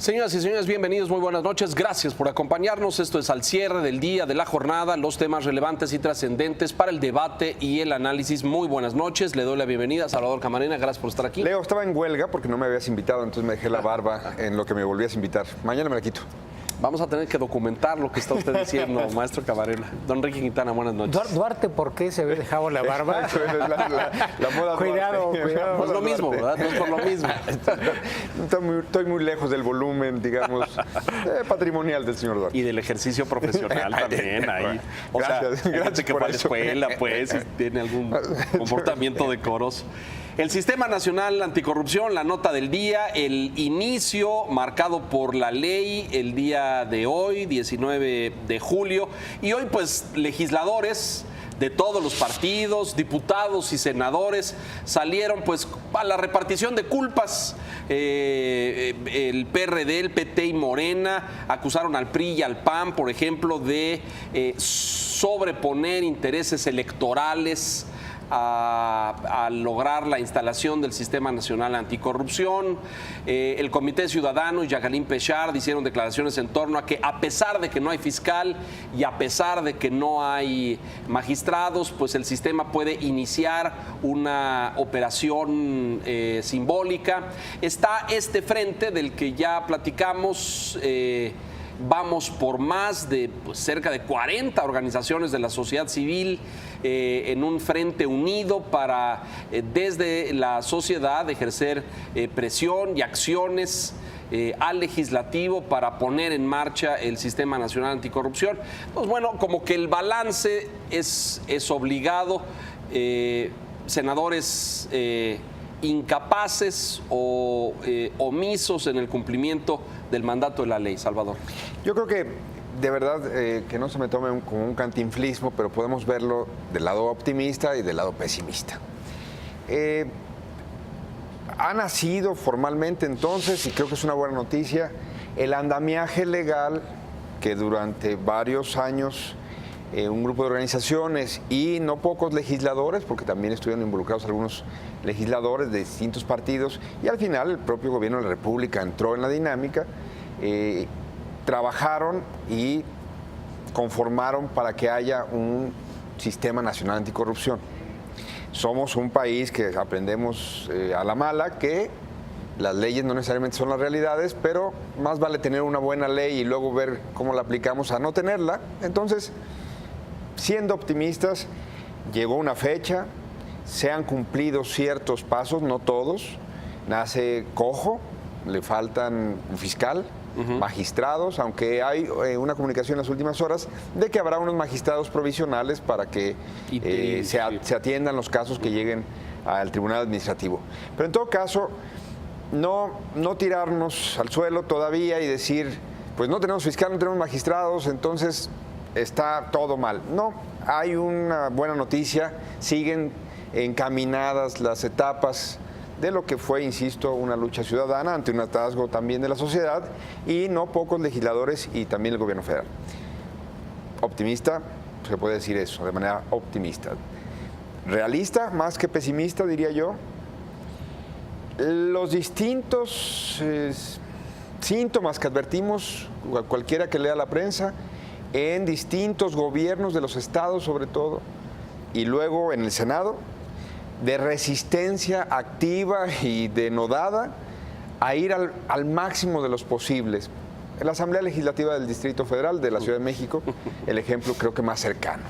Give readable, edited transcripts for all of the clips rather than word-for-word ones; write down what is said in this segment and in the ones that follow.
Señoras y señores, bienvenidos, muy buenas noches. Gracias por acompañarnos. Esto es al cierre del día, de la jornada, los temas relevantes y trascendentes para el debate y el análisis. Muy buenas noches. Le doy la bienvenida a Salvador Camarena. Gracias por estar aquí. Leo, estaba en huelga porque no me habías invitado, entonces me dejé la barba en lo que me volvías a invitar. Mañana me la quito. Vamos a tener que documentar lo que está usted diciendo, maestro Camarena. Don Enrique Quintana, buenas noches. Duarte, ¿por qué se había dejado la barba? la moda Cuidado, Duarte. cuidado. No es lo mismo, ¿verdad? No es por lo mismo. Estoy muy lejos del volumen, digamos, patrimonial del señor Duarte. Y del ejercicio profesional también ahí. O Gracias, sea, gracias que por va a la eso. escuela, pues, y tiene algún comportamiento decoroso. El Sistema Nacional Anticorrupción, la nota del día, el inicio marcado por la ley el día de hoy, 19 de julio. Y hoy, pues, legisladores de todos los partidos, diputados y senadores salieron pues a la repartición de culpas. El PRD, el PT y Morena acusaron al PRI y al PAN, por ejemplo, de sobreponer intereses electorales a lograr la instalación del Sistema Nacional Anticorrupción. El Comité Ciudadano y Jacqueline Pechard hicieron declaraciones en torno a que, a pesar de que no hay fiscal y a pesar de que no hay magistrados, pues el sistema puede iniciar una operación simbólica. Está este frente del que ya platicamos. Vamos por más de cerca de 40 organizaciones de la sociedad civil en un frente unido para desde la sociedad ejercer presión y acciones al legislativo para poner en marcha el Sistema Nacional Anticorrupción. Pues bueno, como que el balance es obligado. Senadores incapaces o omisos en el cumplimiento del mandato de la ley. Salvador. Yo creo que, de verdad, que no se me tome como un cantinflismo, pero podemos verlo del lado optimista y del lado pesimista. Ha nacido formalmente entonces, y creo que es una buena noticia, el andamiaje legal que durante varios años un grupo de organizaciones y no pocos legisladores, porque también estuvieron involucrados algunos legisladores de distintos partidos, y al final el propio gobierno de la República entró en la dinámica, trabajaron y conformaron para que haya un Sistema Nacional Anticorrupción. Somos un país que aprendemos a la mala que las leyes no necesariamente son las realidades, pero más vale tener una buena ley y luego ver cómo la aplicamos a no tenerla. Entonces, siendo optimistas, llegó una fecha, se han cumplido ciertos pasos, no todos. Nace cojo, le faltan un fiscal, magistrados, aunque hay una comunicación en las últimas horas de que habrá unos magistrados provisionales para que se atiendan los casos que lleguen al Tribunal Administrativo. Pero en todo caso, no tirarnos al suelo todavía y decir, pues no tenemos fiscal, no tenemos magistrados, entonces está todo mal. No, hay una buena noticia, siguen encaminadas las etapas de lo que fue, insisto, una lucha ciudadana ante un hartazgo también de la sociedad y no pocos legisladores y también el gobierno federal. Optimista, se puede decir eso, de manera optimista. Realista, más que pesimista, diría yo. Los distintos síntomas que advertimos, cualquiera que lea la prensa, en distintos gobiernos de los estados sobre todo, y luego en el Senado, de resistencia activa y denodada a ir al máximo de los posibles. En la Asamblea Legislativa del Distrito Federal de la Ciudad de México, el ejemplo creo que más cercano.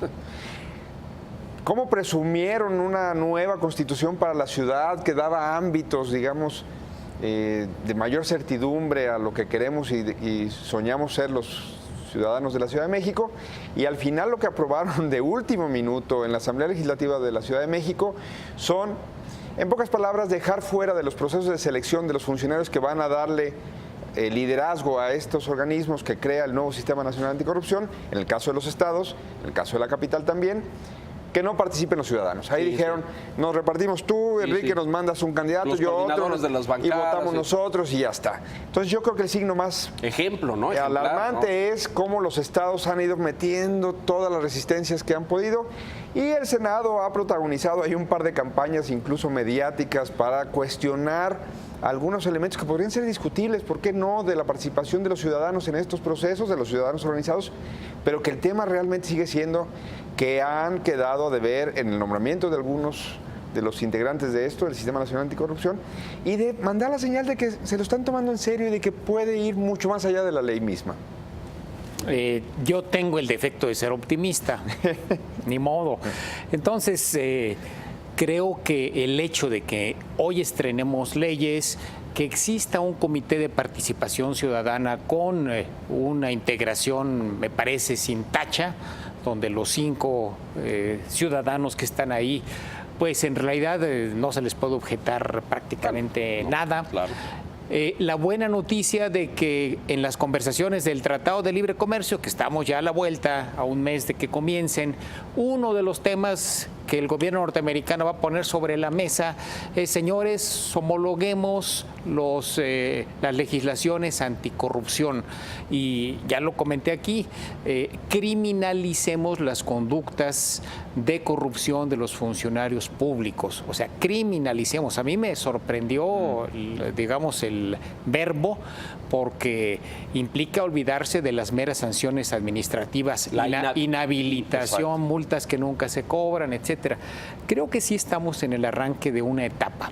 ¿Cómo presumieron una nueva constitución para la ciudad que daba ámbitos, digamos, de mayor certidumbre a lo que queremos y soñamos ser los ciudadanos de la Ciudad de México? Y al final lo que aprobaron de último minuto en la Asamblea Legislativa de la Ciudad de México son, en pocas palabras, dejar fuera de los procesos de selección de los funcionarios que van a darle liderazgo a estos organismos que crea el nuevo Sistema Nacional Anticorrupción, en el caso de los estados, en el caso de la capital también, que no participen los ciudadanos. Ahí Sí, dijeron, nos repartimos tú, Enrique, sí. nos mandas un candidato, Los yo otro, coordinadores de las y bancadas, votamos sí. nosotros y ya está. Entonces yo creo que el signo más Ejemplo, ¿no? Ejemplar, alarmante es cómo los estados han ido metiendo todas las resistencias que han podido, y el Senado ha protagonizado ahí un par de campañas, incluso mediáticas, para cuestionar algunos elementos que podrían ser discutibles, ¿por qué no?, de la participación de los ciudadanos en estos procesos, de los ciudadanos organizados, pero que el tema realmente sigue siendo que han quedado de ver en el nombramiento de algunos de los integrantes de esto, del Sistema Nacional Anticorrupción, y de mandar la señal de que se lo están tomando en serio y de que puede ir mucho más allá de la ley misma. Yo tengo el defecto de ser optimista, ni modo. Entonces, creo que el hecho de que hoy estrenemos leyes, que exista un comité de participación ciudadana con una integración, me parece, sin tacha, donde los 5 ciudadanos que están ahí, pues en realidad no se les puede objetar prácticamente nada. Claro. La buena noticia de que en las conversaciones del Tratado de Libre Comercio, que estamos ya a la vuelta, a un mes de que comiencen, uno de los temas que el gobierno norteamericano va a poner sobre la mesa es, señores, homologuemos las legislaciones anticorrupción. Y ya lo comenté aquí, criminalicemos las conductas de corrupción de los funcionarios públicos. O sea, criminalicemos. A mí me sorprendió, digamos, el verbo, porque implica olvidarse de las meras sanciones administrativas, inhabilitación, Exacto. multas que nunca se cobran, etcétera. Creo que sí estamos en el arranque de una etapa.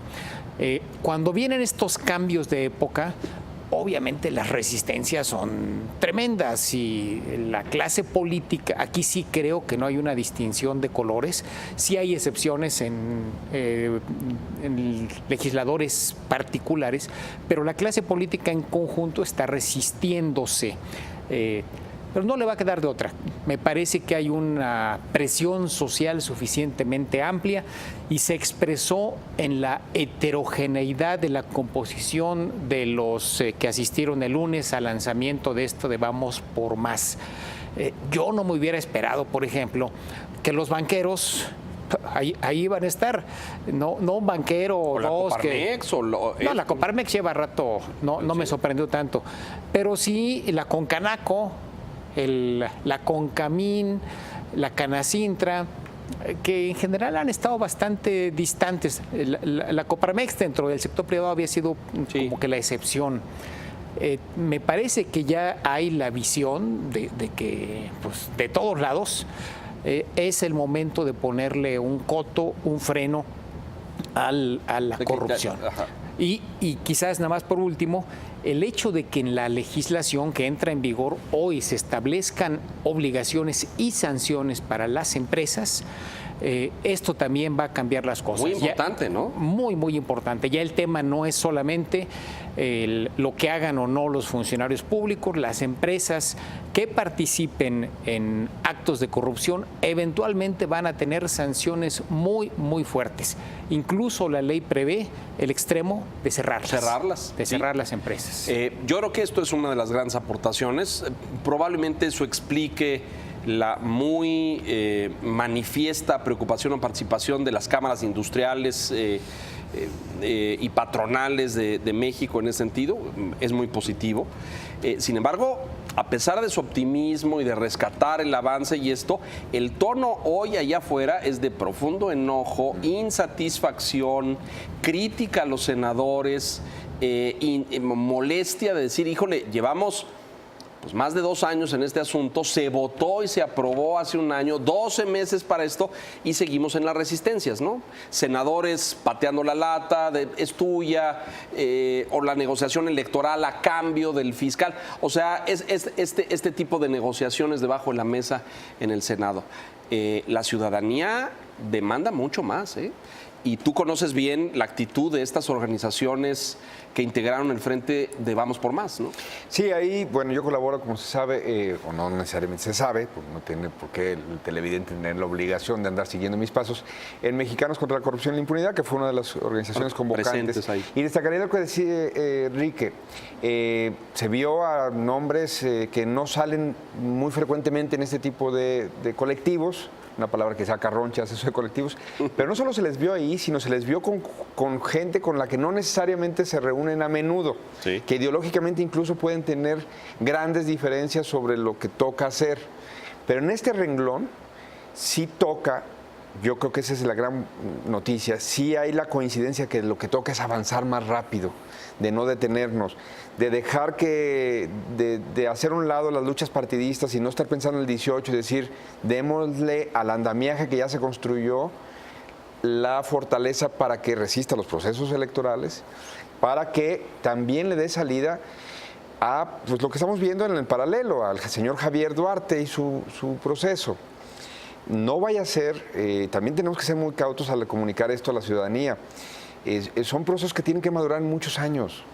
Cuando vienen estos cambios de época, obviamente las resistencias son tremendas y la clase política, aquí sí creo que no hay una distinción de colores, sí hay excepciones en legisladores particulares, pero la clase política en conjunto está resistiéndose. Pero no le va a quedar de otra. Me parece que hay una presión social suficientemente amplia y se expresó en la heterogeneidad de la composición de los que asistieron el lunes al lanzamiento de esto de Vamos por Más. Yo no me hubiera esperado, por ejemplo, que los banqueros ahí van a estar, no un banquero O la dos Coparmex, que... o No, la Coparmex lleva rato, no me sorprendió tanto, pero sí la Concanaco, la Concamín, la Canacintra, que en general han estado bastante distantes. La Coparmex dentro del sector privado había sido como que la excepción. Me parece que ya hay la visión de que, pues, de todos lados es el momento de ponerle un coto, un freno a la corrupción. Y quizás nada más por último, el hecho de que en la legislación que entra en vigor hoy se establezcan obligaciones y sanciones para las empresas, esto también va a cambiar las cosas. Muy importante, ¿no? Muy, muy importante. Ya el tema no es solamente lo que hagan o no los funcionarios públicos, las empresas que participen en actos de corrupción eventualmente van a tener sanciones muy, muy fuertes. Incluso la ley prevé el extremo de cerrarlas. De cerrar las empresas. Yo creo que esto es una de las grandes aportaciones. Probablemente eso explique la muy manifiesta preocupación o participación de las cámaras industriales y patronales de México en ese sentido. Es muy positivo. Sin embargo, a pesar de su optimismo y de rescatar el avance y esto, el tono hoy allá afuera es de profundo enojo, insatisfacción, crítica a los senadores, molestia de decir, híjole, llevamos pues más de 2 años en este asunto, se votó y se aprobó hace un año, 12 meses para esto y seguimos en las resistencias, ¿no? Senadores pateando la lata, es tuya, o la negociación electoral a cambio del fiscal. O sea, es este tipo de negociaciones debajo de la mesa en el Senado. La ciudadanía demanda mucho más, y tú conoces bien la actitud de estas organizaciones que integraron el Frente de Vamos por Más, ¿no? Sí, ahí, bueno, yo colaboro, como se sabe, o no necesariamente se sabe, pues no tiene por qué el televidente tener la obligación de andar siguiendo mis pasos, en Mexicanos contra la Corrupción y la Impunidad, que fue una de las organizaciones convocantes. Ahí. Y destacaría lo que decía Enrique, se vio a nombres que no salen muy frecuentemente en este tipo de colectivos, una palabra que saca ronchas, eso de colectivos, pero no solo se les vio ahí, sino se les vio con gente con la que no necesariamente se reúnen a menudo, sí, que ideológicamente incluso pueden tener grandes diferencias sobre lo que toca hacer. Pero en este renglón sí toca, yo creo que esa es la gran noticia, sí hay la coincidencia que lo que toca es avanzar más rápido, de no detenernos, de dejar de hacer a un lado las luchas partidistas y no estar pensando en el 18 y decir, démosle al andamiaje que ya se construyó la fortaleza para que resista los procesos electorales, para que también le dé salida a pues, lo que estamos viendo en el paralelo, al señor Javier Duarte y su proceso. No vaya a ser, también tenemos que ser muy cautos al comunicar esto a la ciudadanía. Son procesos que tienen que madurar en muchos años.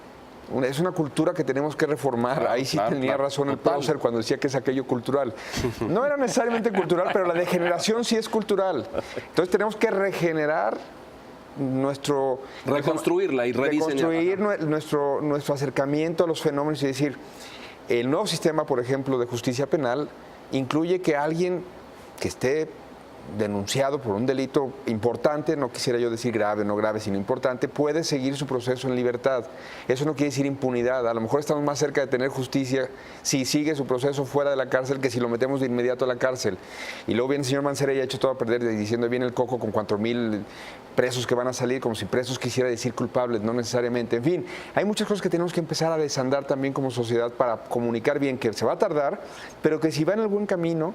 Es una cultura que tenemos que reformar. Ahí sí tenía razón el prócer cuando decía que es aquello cultural. No era necesariamente cultural, pero la degeneración sí es cultural. Entonces tenemos que regenerar reconstruirla y rediseñarla. Reconstruir nuestro acercamiento a los fenómenos y decir, el nuevo sistema, por ejemplo, de justicia penal incluye que alguien que esté denunciado por un delito importante, no quisiera yo decir grave, no grave, sino importante, puede seguir su proceso en libertad. Eso no quiere decir impunidad. A lo mejor estamos más cerca de tener justicia si sigue su proceso fuera de la cárcel que si lo metemos de inmediato a la cárcel. Y luego viene el señor Mancera y ha hecho todo a perder diciendo viene el coco con 4,000 presos que van a salir, como si presos quisiera decir culpables, no necesariamente. En fin, hay muchas cosas que tenemos que empezar a desandar también como sociedad para comunicar bien que se va a tardar, pero que si va en el buen camino,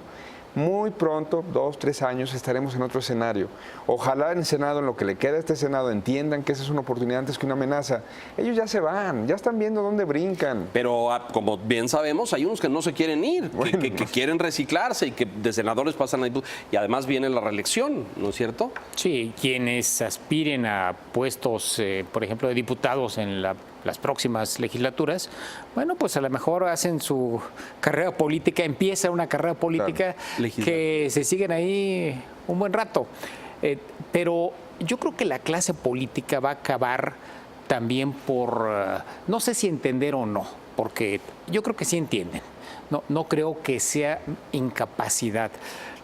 muy pronto, 2, 3 años, estaremos en otro escenario. Ojalá en el Senado, en lo que le queda a este Senado, entiendan que esa es una oportunidad antes que una amenaza. Ellos ya se van, ya están viendo dónde brincan. Pero como bien sabemos, hay unos que no se quieren ir, bueno, que quieren reciclarse y que de senadores pasan a diputados. Y además viene la reelección, ¿no es cierto? Sí, quienes aspiren a puestos, por ejemplo, de diputados en las próximas legislaturas, bueno, pues a lo mejor hacen su carrera política, empieza una carrera política, claro, que se siguen ahí un buen rato. Pero yo creo que la clase política va a acabar también por, no sé si entender o no, porque yo creo que sí entienden. No creo que sea incapacidad.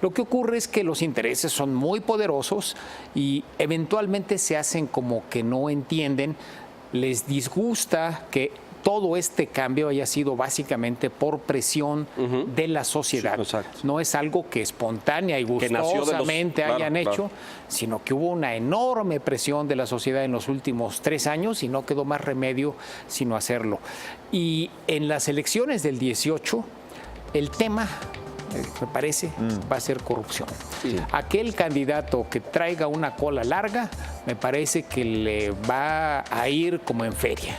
Lo que ocurre es que los intereses son muy poderosos y eventualmente se hacen como que no entienden. Les disgusta que todo este cambio haya sido básicamente por presión de la sociedad. Sí, no es algo que espontánea y gustosamente hayan hecho, sino que hubo una enorme presión de la sociedad en los últimos 3 años y no quedó más remedio sino hacerlo. Y en las elecciones del 18, el tema, me parece, va a ser corrupción. Sí. Aquel candidato que traiga una cola larga, me parece que le va a ir como en feria.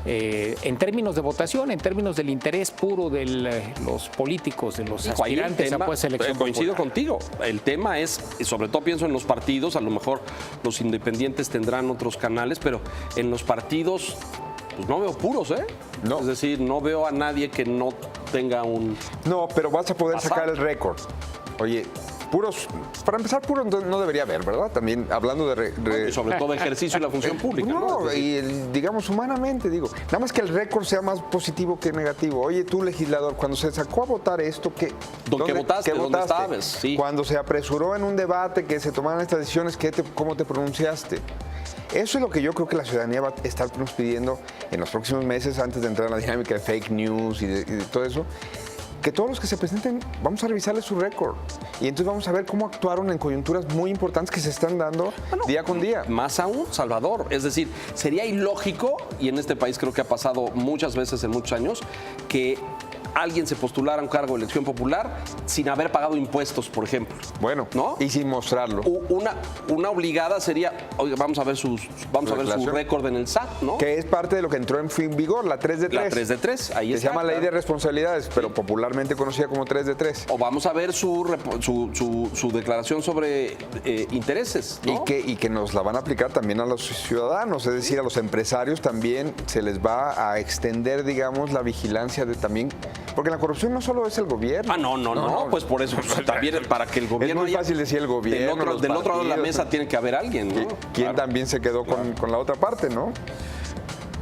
En términos de votación, en términos del interés puro de los políticos, de los aspirantes a pues elección. Coincido contigo. El tema es, sobre todo pienso en los partidos, a lo mejor los independientes tendrán otros canales, pero en los partidos pues no veo puros, ¿eh? No. Es decir, no veo a nadie que no tenga un... No, pero vas a poder sacar el récord. Oye, puros, para empezar, puros no debería haber, ¿verdad? También hablando de... sobre todo de ejercicio y la función pública. No, y digamos humanamente, digo, nada más que el récord sea más positivo que negativo. Oye, tú, legislador, cuando se sacó a votar esto, ¿qué votaste? ¿Dónde estabas? Sí. Cuando se apresuró en un debate, que se tomaran estas decisiones, ¿cómo te pronunciaste? Eso es lo que yo creo que la ciudadanía va a estarnos pidiendo en los próximos meses antes de entrar en la dinámica de fake news y de todo eso. Que todos los que se presenten, vamos a revisarles su récord. Y entonces vamos a ver cómo actuaron en coyunturas muy importantes que se están dando día con día. Más aún, Salvador. Es decir, sería ilógico, y en este país creo que ha pasado muchas veces en muchos años, que alguien se postulara a un cargo de elección popular sin haber pagado impuestos, por ejemplo. Bueno, ¿no? y sin mostrarlo. Una obligada sería, oiga, vamos a ver su récord en el SAT, ¿no? Que es parte de lo que entró en vigor, la 3 de 3. La 3 de 3, ahí que está. se llama Ley de Responsabilidades, pero popularmente conocida como 3 de 3. O vamos a ver su declaración sobre intereses, ¿no? Y que nos la van a aplicar también a los ciudadanos, es decir, a los empresarios también se les va a extender, digamos, la vigilancia de también, porque la corrupción no solo es el gobierno. No, pues por eso, pues, también para que el gobierno... Es muy fácil decir el gobierno, del otro lado de la mesa tiene que haber alguien, ¿no? ¿Quién también se quedó con la otra parte, no?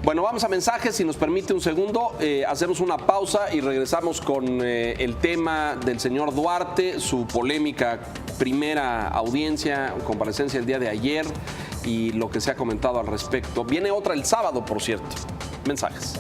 Bueno, vamos a mensajes, si nos permite un segundo, hacemos una pausa y regresamos con el tema del señor Duarte, su polémica primera audiencia, comparecencia el día de ayer y lo que se ha comentado al respecto. Viene otra el sábado, por cierto. Mensajes.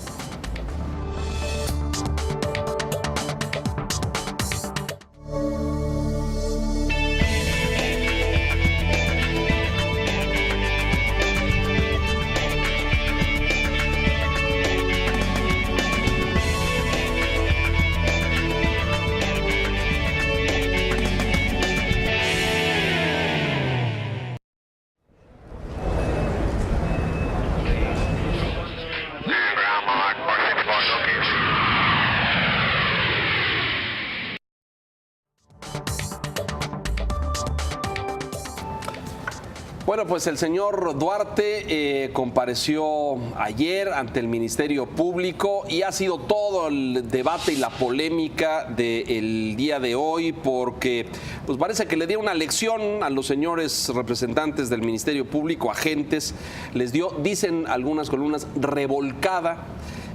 Bueno, pues el señor Duarte compareció ayer ante el Ministerio Público y ha sido todo el debate y la polémica del día de hoy porque pues parece que le dio una lección a los señores representantes del Ministerio Público, agentes, les dio, dicen algunas columnas, revolcada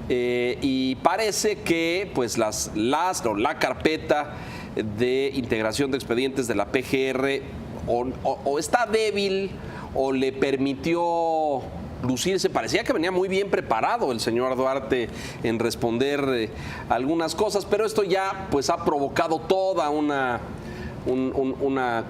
y parece que pues la carpeta de integración de expedientes de la PGR o está débil o le permitió lucirse. Parecía que venía muy bien preparado el señor Duarte en responder algunas cosas, pero esto ya pues ha provocado toda una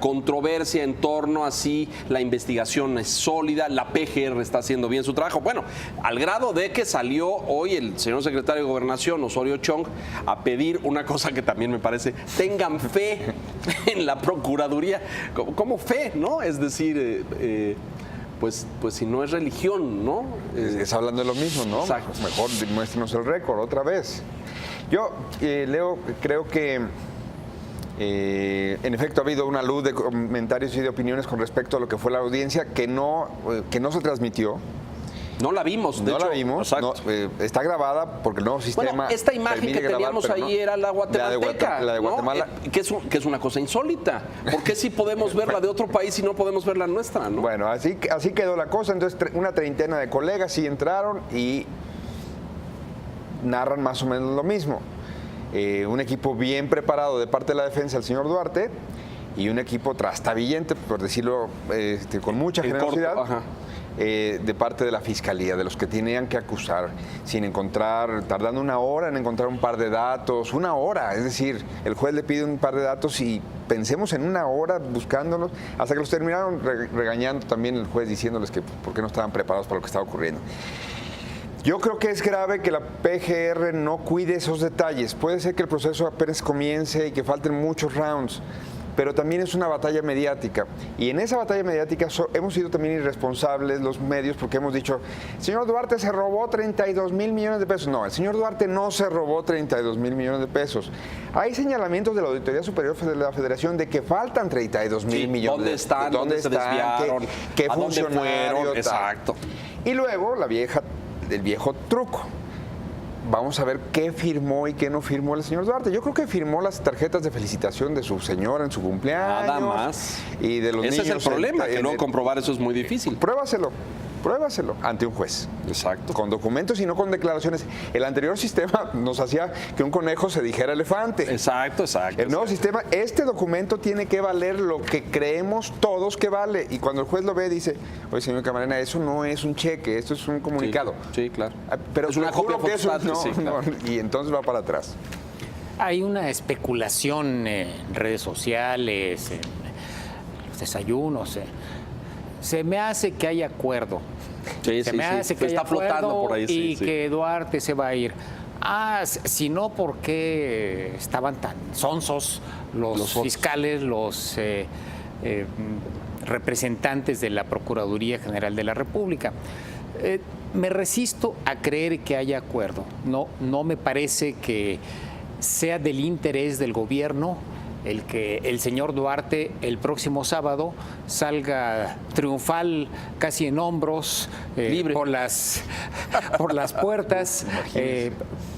controversia en torno a si la investigación es sólida, la PGR está haciendo bien su trabajo. Bueno, al grado de que salió hoy el señor secretario de Gobernación, Osorio Chong, a pedir una cosa que también me parece, tengan fe en la Procuraduría. ¿Cómo fe, no? Es decir, pues si no es religión, ¿no? Es hablando de lo mismo, ¿no? Exacto. Mejor muéstrenos el récord otra vez. Yo, Leo, creo que en efecto ha habido una luz de comentarios y de opiniones con respecto a lo que fue la audiencia que no se transmitió. No la vimos, de hecho. No la vimos, no, está grabada porque el nuevo sistema... Bueno, esta imagen que teníamos ahí era la guatemalteca, la de Guatemala. ¿No? Que es una cosa insólita. ¿Por qué sí podemos ver la de otro país y no podemos ver la nuestra, no? Bueno, así quedó la cosa. Entonces, una treintena de colegas sí entraron y narran más o menos lo mismo. Un equipo bien preparado de parte de la defensa, el señor Duarte, y un equipo trastabillente, por decirlo con mucha generosidad, de parte de la Fiscalía, de los que tenían que acusar, sin encontrar, tardando una hora en encontrar un par de datos, una hora, es decir, el juez le pide un par de datos y pensemos en una hora buscándolos, hasta que los terminaron regañando también el juez, diciéndoles que por qué no estaban preparados para lo que estaba ocurriendo. Yo creo que es grave que la PGR no cuide esos detalles. Puede ser que el proceso apenas comience y que falten muchos rounds, pero también es una batalla mediática. Y en esa batalla mediática hemos sido también irresponsables los medios porque hemos dicho, el señor Duarte se robó 32 mil millones de pesos. No, el señor Duarte no se robó 32 mil millones de pesos. Hay señalamientos de la Auditoría Superior de la Federación de que faltan 32 mil millones. ¿Dónde están? ¿Dónde se desviaron? ¿Qué ¿A dónde fueron? Exacto. Y luego el viejo truco. Vamos a ver qué firmó y qué no firmó el señor Duarte. Yo creo que firmó las tarjetas de felicitación de su señora en su cumpleaños. Nada más. Y de los Ese niños. es el problema, que luego comprobar eso es muy difícil. Pruébaselo ante un juez. Exacto. Con documentos y no con declaraciones. El anterior sistema nos hacía que un conejo se dijera elefante. Exacto. El nuevo sistema, este documento tiene que valer lo que creemos todos que vale. Y cuando el juez lo ve, dice, oye, señor Camarena, eso no es un cheque, esto es un comunicado. Sí, claro. Pero es una copia que eso claro. Y entonces va para atrás. Hay una especulación en redes sociales, en los desayunos. Se me hace que hay acuerdo. Se me hace que está flotando por ahí. Y que Duarte se va a ir. Sino porque estaban tan sonsos los fiscales, los representantes de la Procuraduría General de la República. Me resisto a creer que haya acuerdo. No me parece que sea del interés del gobierno el que el señor Duarte el próximo sábado salga triunfal, casi en hombros, libre por las puertas,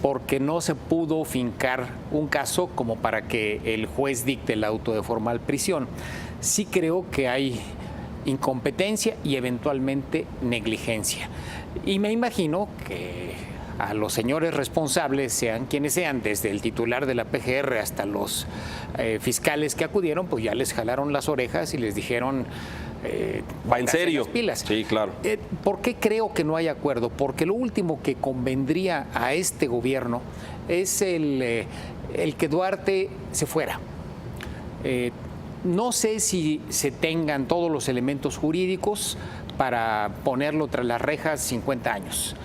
porque no se pudo fincar un caso como para que el juez dicte el auto de formal prisión. Sí creo que hay incompetencia y eventualmente negligencia. Y me imagino que a los señores responsables, sean quienes sean, desde el titular de la PGR hasta los fiscales que acudieron, pues ya les jalaron las orejas y les dijeron... ¿Va en serio? Las pilas. Sí, claro. ¿Por qué creo que no hay acuerdo? Porque lo último que convendría a este gobierno es el que Duarte se fuera. No sé si se tengan todos los elementos jurídicos para ponerlo tras las rejas 50 años.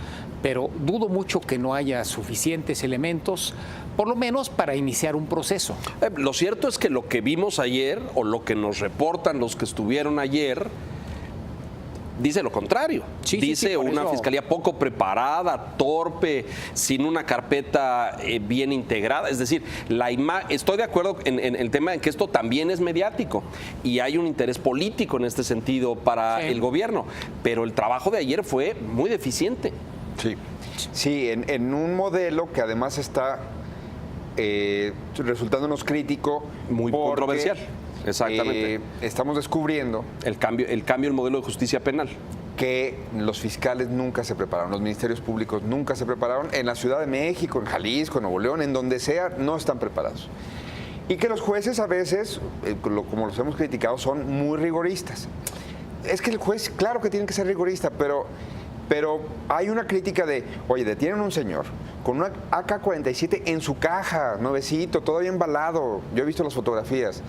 Pero dudo mucho que no haya suficientes elementos, por lo menos para iniciar un proceso. Lo cierto es que lo que vimos ayer, o lo que nos reportan los que estuvieron ayer, dice lo contrario. Dice una fiscalía poco preparada, torpe, sin una carpeta bien integrada. Es decir, estoy de acuerdo en el tema en que esto también es mediático y hay un interés político en este sentido para el gobierno, pero el trabajo de ayer fue muy deficiente. Sí, en un modelo que además está resultándonos crítico. Muy controversial. Exactamente. Estamos descubriendo el cambio del modelo de justicia penal. Que los fiscales nunca se prepararon, los ministerios públicos nunca se prepararon. En la Ciudad de México, en Jalisco, en Nuevo León, en donde sea, no están preparados. Y que los jueces a veces, como los hemos criticado, son muy rigoristas. Es que el juez, claro que tiene que ser rigorista, pero hay una crítica de, oye, detienen a un señor con una AK-47 en su caja, nuevecito, todavía embalado. Yo he visto las fotografías.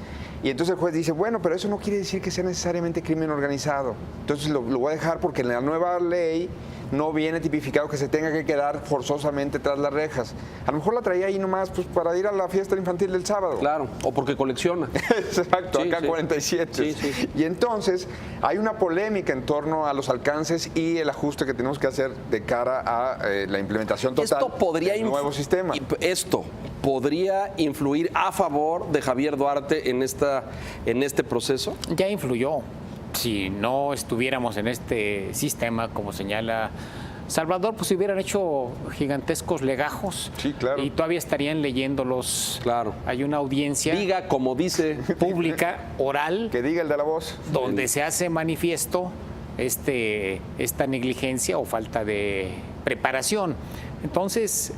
Y entonces el juez dice, bueno, pero eso no quiere decir que sea necesariamente crimen organizado. Entonces lo voy a dejar porque en la nueva ley no viene tipificado que se tenga que quedar forzosamente tras las rejas. A lo mejor la traía ahí nomás pues, para ir a la fiesta infantil del sábado. Claro, o porque colecciona. Exacto, sí, AK-47. Sí. Y entonces hay una polémica en torno a los alcances y el ajuste que tenemos que hacer de cara a la implementación total del nuevo sistema. Esto podría influir a favor de Javier Duarte en este proceso. Ya influyó. Si no estuviéramos en este sistema, como señala Salvador, pues hubieran hecho gigantescos legajos. Sí, claro. Y todavía estarían leyéndolos. Claro. Hay una audiencia. Diga, como dice. Pública, oral. Que diga el de la voz. Donde se hace manifiesto esta negligencia o falta de preparación. Entonces,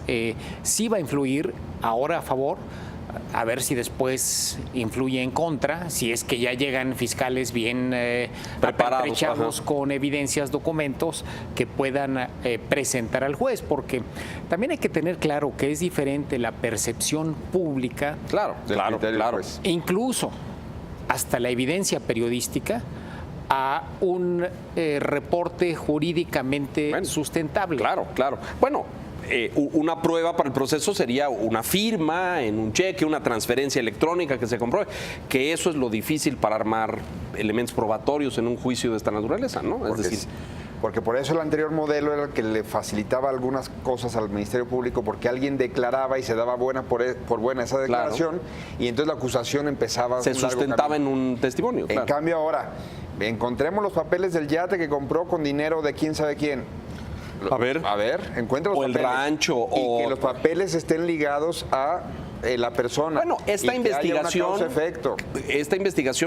sí va a influir ahora a favor. A ver si después influye en contra, si es que ya llegan fiscales bien preparados con evidencias, documentos que puedan presentar al juez, porque también hay que tener claro que es diferente la percepción pública, claro, incluso hasta la evidencia periodística, a un reporte jurídicamente sustentable. Claro. Bueno, una prueba para el proceso sería una firma en un cheque, una transferencia electrónica que se compruebe, que eso es lo difícil para armar elementos probatorios en un juicio de esta naturaleza, ¿no? Porque por eso el anterior modelo era el que le facilitaba algunas cosas al Ministerio Público, porque alguien declaraba y se daba buena por buena esa declaración, y entonces la acusación empezaba. Se sustentaba en un testimonio. En cambio ahora, encontremos los papeles del yate que compró con dinero de quién sabe quién. A ver, encuentra los papeles. O el rancho. Y que los papeles estén ligados a la persona. Bueno, esta investigación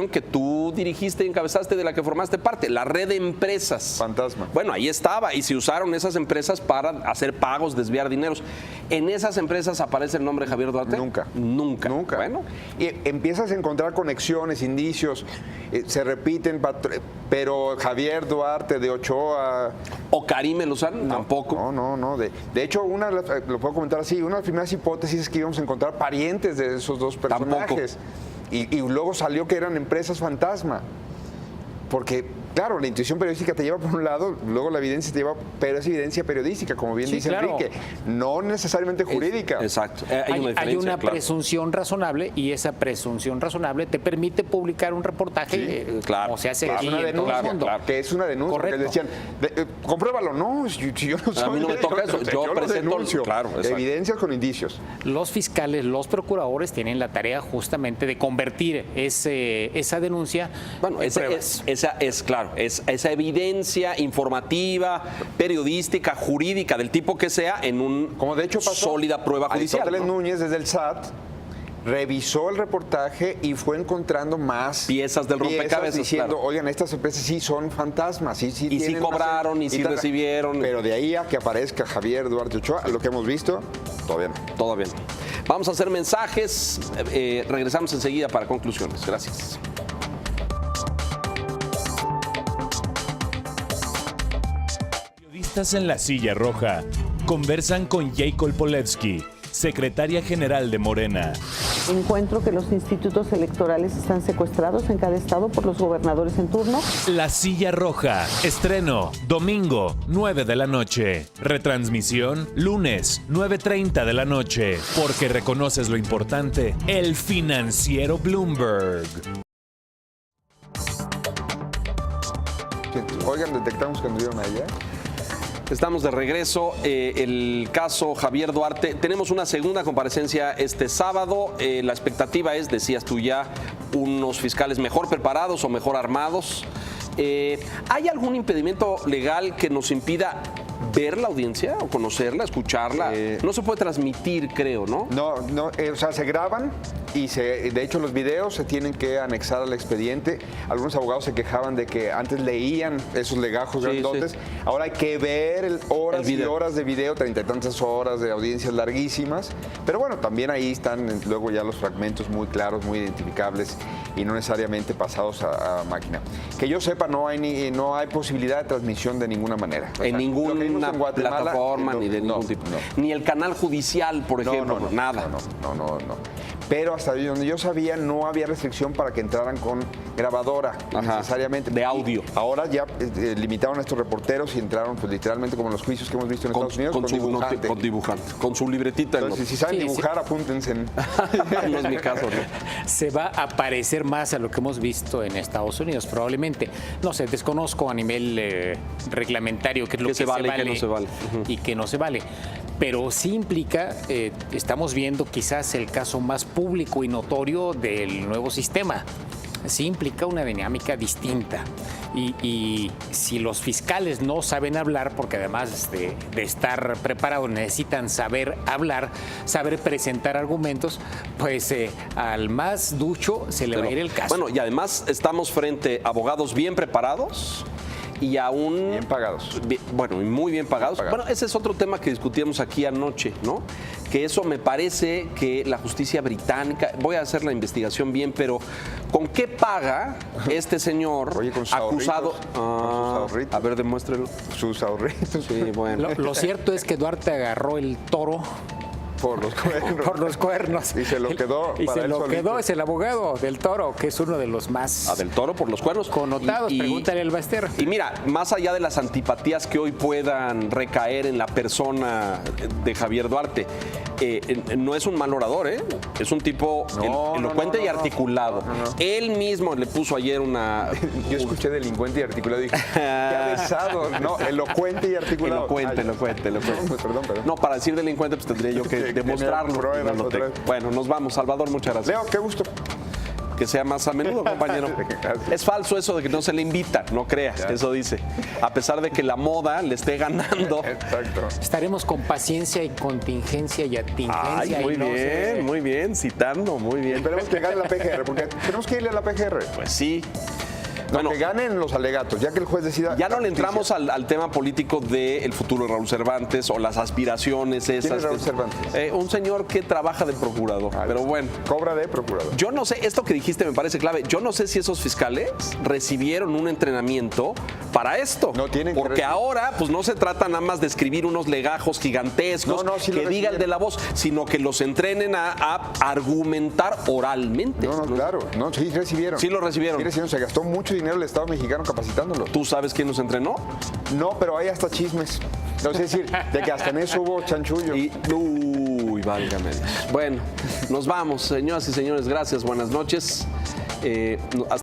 que tú dirigiste y encabezaste, de la que formaste parte, la red de empresas. Fantasma. Bueno, ahí estaba, y se usaron esas empresas para hacer pagos, desviar dineros. ¿En esas empresas aparece el nombre de Javier Duarte? Nunca. Bueno. Y empiezas a encontrar conexiones, indicios, se repiten, pero Javier Duarte de Ochoa... ¿O Karime Lozano? Tampoco. No. De hecho, lo puedo comentar así, una de las primeras hipótesis es que íbamos a encontrar parientes de esos dos personajes. Y luego salió que eran empresas fantasma. Porque Claro, la intuición periodística te lleva por un lado, luego la evidencia te lleva, pero es evidencia periodística, como bien Sí, dice claro. Enrique, no necesariamente jurídica. Exacto. Hay una claro. presunción razonable y esa presunción razonable te permite publicar un reportaje claro, como se hace claro. aquí Es una en todo el denuncia, mundo. que es una denuncia, porque Correcto. decían, compruébalo, no, si yo no soy, mí no me toca eso, yo lo presento, denuncio, claro, exacto. evidencias con indicios. Los fiscales, los procuradores tienen la tarea justamente de convertir esa denuncia Bueno, en esa pruebas. es esa evidencia informativa, periodística, jurídica, del tipo que sea, en un Como de hecho pasó, sólida prueba judicial. Aristóteles ¿no? Núñez desde el SAT revisó el reportaje y fue encontrando más Piezas del rompecabezas, diciendo, claro. oigan, estas empresas sí son fantasmas, sí Y sí tienen una cobraron, serie- y sí tal. recibieron. Pero de ahí a que aparezca Javier Duarte Ochoa, lo que hemos visto, todavía no. Todo bien. Vamos a hacer mensajes. Regresamos enseguida para conclusiones. Gracias. Periodistas en la silla roja conversan con Jacob Polewski, secretaria general de Morena. Encuentro que los institutos electorales están secuestrados en cada estado por los gobernadores en turno. La silla roja, estreno, domingo, 9 de la noche. Retransmisión, lunes, 9:30 de la noche. Porque reconoces lo importante, el financiero Bloomberg. Oigan, detectamos que anduvieron allá. Estamos de regreso. El caso Javier Duarte. Tenemos una segunda comparecencia este sábado. La expectativa es, decías tú ya, unos fiscales mejor preparados o mejor armados. ¿Hay algún impedimento legal que nos impida ver la audiencia o conocerla, escucharla? No se puede transmitir, creo, ¿no? No, o sea, se graban y de hecho los videos se tienen que anexar al expediente. Algunos abogados se quejaban de que antes leían esos legajos Sí, grandotes. sí. Ahora hay que ver horas El y video. horas de video, 30 y tantas horas de audiencias larguísimas. Pero bueno, también ahí están luego ya los fragmentos muy claros, muy identificables y no necesariamente pasados a máquina. Que yo sepa, no hay posibilidad de transmisión de ninguna manera. O sea, En lo que vimos ninguna en Guatemala, plataforma ni de no, ningún tipo. no. Ni el canal judicial, por ejemplo, nada. No. Pero hasta donde yo sabía no había restricción para que entraran con grabadora Ajá, necesariamente. de audio. Y ahora ya limitaron a estos reporteros y entraron pues literalmente como en los juicios que hemos visto en Estados Unidos con dibujante. Con dibujante, con su libretita. Entonces, si saben Sí, dibujar, apúntense. No es mi caso, ¿no? Se va a parecer más a lo que hemos visto en Estados Unidos, probablemente. No sé, desconozco a nivel reglamentario qué es lo ¿Qué que se vale y qué no se vale? y qué no se vale. Pero sí implica, estamos viendo quizás el caso más público y notorio del nuevo sistema. Sí implica una dinámica distinta. Y si los fiscales no saben hablar, porque además de estar preparados necesitan saber hablar, saber presentar argumentos, pues al más ducho se le va a ir el caso. Bueno, y además estamos frente a abogados bien preparados y aún... Bien pagados. Bueno, y muy bien pagados. Pagados. Bueno, ese es otro tema que discutíamos aquí anoche, ¿no? Que eso me parece que la justicia británica, voy a hacer la investigación bien, pero ¿con qué paga este señor Oye, con sus acusado? ahorritos, con sus ahorritos. A ver, demuéstrelo. Sus ahorritos Sí, bueno. Lo cierto es que Duarte agarró el toro por los cuernos. por los cuernos. Y se lo quedó Y para se él lo solito. quedó, es el abogado del toro, que es uno de los más A del Toro por los cuernos. connotados. Pregúntale al Baster. Y mira, más allá de las antipatías que hoy puedan recaer en la persona de Javier Duarte, no es un mal orador, ¿eh? Es un tipo elocuente y articulado. No. Él mismo le puso ayer una... Yo escuché delincuente y articulado y dije, qué avesado, no, elocuente y articulado. Elocuente. No, pues, perdón. No, para decir delincuente, pues tendría yo que demostrarlo. pruebas No lo otra tengo. vez. Bueno, nos vamos. Salvador, muchas gracias. Leo, qué gusto. Que sea más a menudo, compañero. Gracias. Es falso eso de que no se le invita, no creas, eso dice. A pesar de que la moda le esté ganando. Exacto. Estaremos con paciencia y contingencia y atingencia. Ay, y muy no sé. bien, muy bien, citando, muy bien. Esperemos que gane la PGR, porque tenemos que irle a la PGR. Pues sí. No, Bueno, que ganen los alegatos, ya que el juez decida. ya no le la justicia. entramos al tema político del futuro de Raúl Cervantes o las aspiraciones esas. es Raúl Cervantes? Un señor que trabaja de procurador, pero bueno. Cobra de procurador. Yo no sé, esto que dijiste me parece clave. Yo no sé si esos fiscales recibieron un entrenamiento para esto. No tienen que Porque recibir. ahora, pues no se trata nada más de escribir unos legajos gigantescos No, sí lo que diga el recibieron. de la voz, sino que los entrenen a argumentar oralmente. No, claro. No, sí recibieron. Sí lo recibieron. Sí recibieron. Se gastó mucho dinero dinero el Estado mexicano capacitándolo. ¿Tú sabes quién nos entrenó? No, pero hay hasta chismes. No sé decir, de que hasta en eso hubo chanchullo. Uy, válgame Dios. Bueno, nos vamos, señoras y señores. Gracias, buenas noches. Hasta